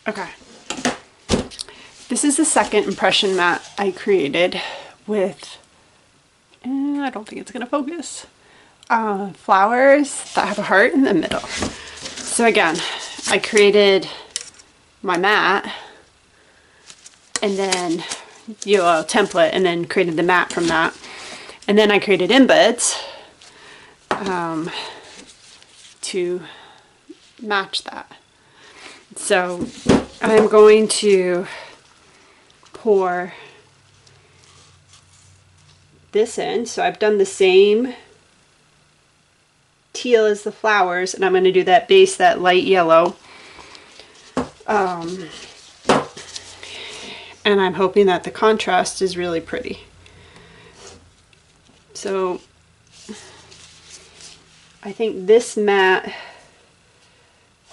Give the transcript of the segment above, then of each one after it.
Okay. This is the second impression mat I created with, I don't think it's gonna focus, flowers that have a heart in the middle. So again, I created my mat and then, you know, a template, and then created the mat from that. And then I created embeds to match that. So I'm going to pour this in. So I've done the same teal as the flowers, and I'm going to do that base, that light yellow. And I'm hoping that the contrast is really pretty. So I think this mat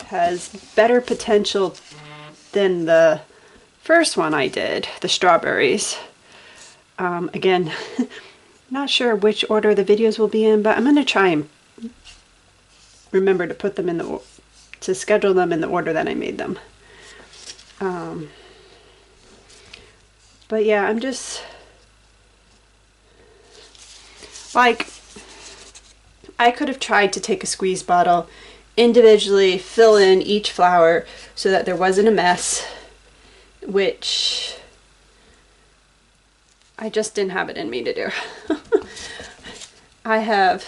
has better potential than the first one I did, the strawberries. Again, not sure which order the videos will be in, but I'm going to try and remember to put them in to schedule them in the order that I made them. But yeah, I'm just like, I could have tried to take a squeeze bottle, individually fill in each flower so that there wasn't a mess, which I just didn't have it in me to do. I have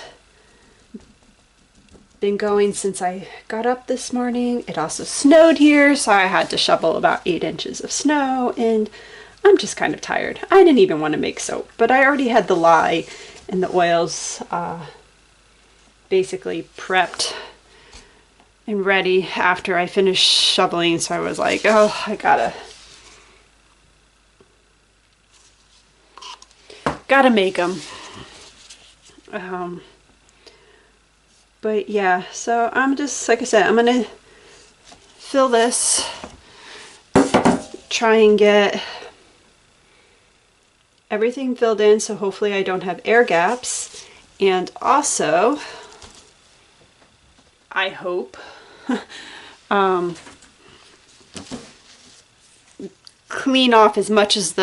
been going since I got up this morning. It also snowed here, so I had to shovel about 8 inches of snow, and I'm just kind of tired. I didn't even want to make soap, but I already had the lye and the oils basically prepped and ready after I finished shoveling, so I was like, oh, I gotta make them. But yeah, so I'm just, like I said, I'm gonna fill this, try and get everything filled in, so hopefully I don't have air gaps, and also I hope clean off as much as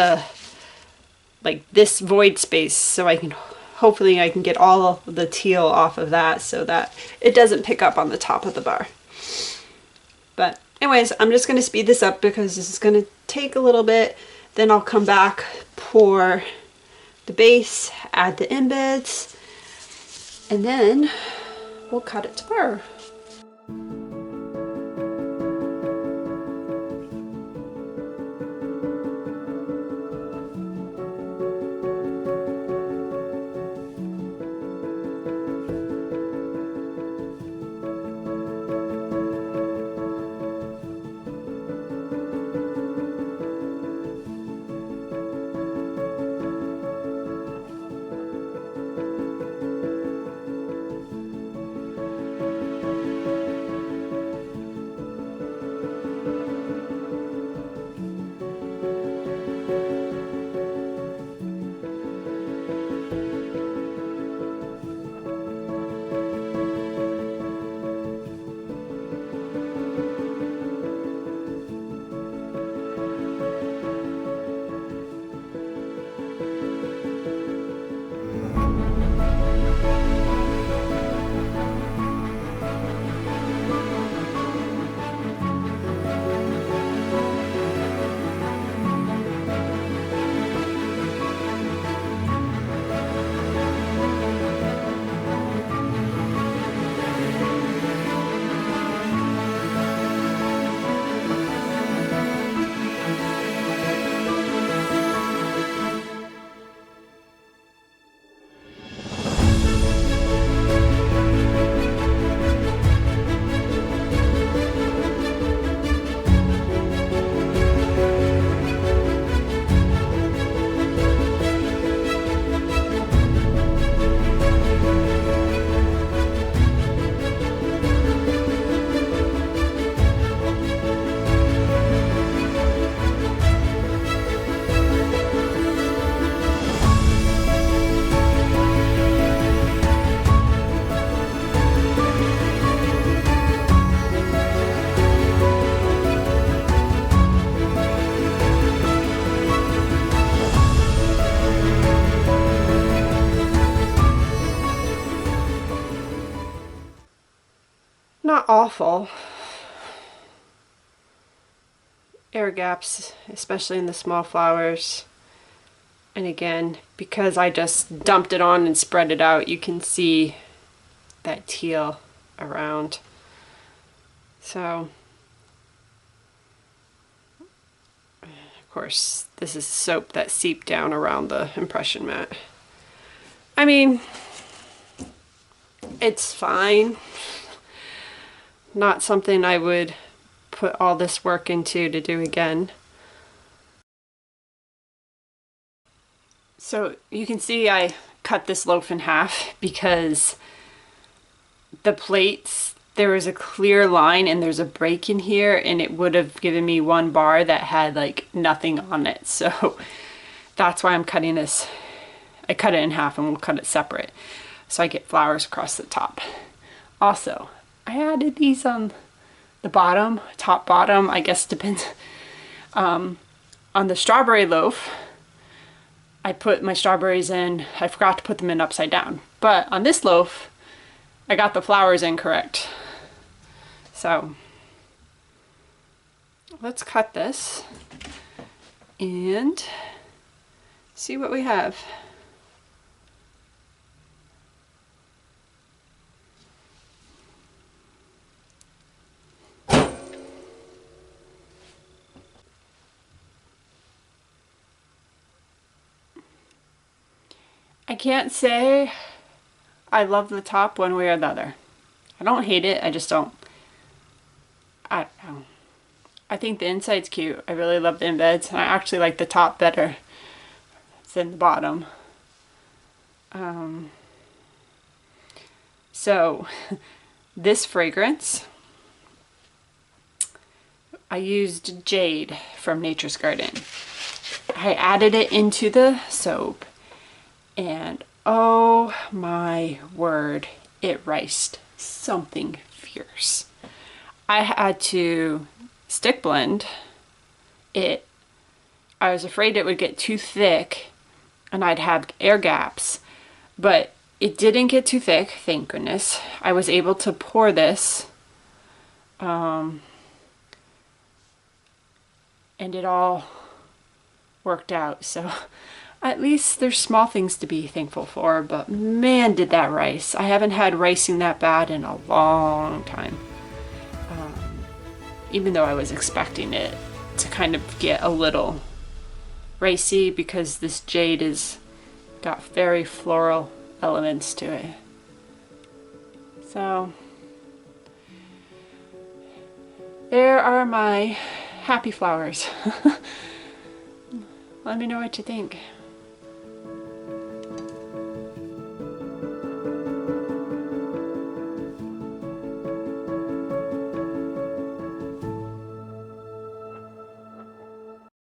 this void space, so I can hopefully I can get all of the teal off of that so that it doesn't pick up on the top of the bar. But anyways, I'm just going to speed this up because this is going to take a little bit. Then I'll come back, pour the base, add the embeds, and then we'll cut it to bar. not awful. Air gaps, especially in the small flowers. And again, because I just dumped it on and spread it out, you can see that teal around. So, of course, this is soap that seeped down around the impression mat. I mean, it's fine. Not something I would put all this work into to do again. So you can see I cut this loaf in half because the plates, there was a clear line and there's a break in here, and it would have given me one bar that had like nothing on it. So that's why I'm cutting this. I cut it in half and we'll cut it separate so I get flowers across the top. Also, I added these on the bottom, top bottom, I guess depends. On the strawberry loaf, I put my strawberries in, I forgot to put them in upside down. But on this loaf, I got the flowers incorrect. So let's cut this and see what we have. I can't say I love the top one way or the other. I don't hate it, I just don't. I don't know. I think the inside's cute. I really love the embeds, and I actually like the top better than the bottom. So this fragrance, I used Jade from Nature's Garden. I added it into the soap, and oh my word, it riced something fierce. I had to stick blend it. I was afraid it would get too thick and I'd have air gaps, but it didn't get too thick, thank goodness. I was able to pour this and it all worked out. So at least there's small things to be thankful for, but man, did that rice. I haven't had ricing that bad in a long time. Even though I was expecting it to kind of get a little racy because this jade is got very floral elements to it. So there are my happy flowers. Let me know what you think.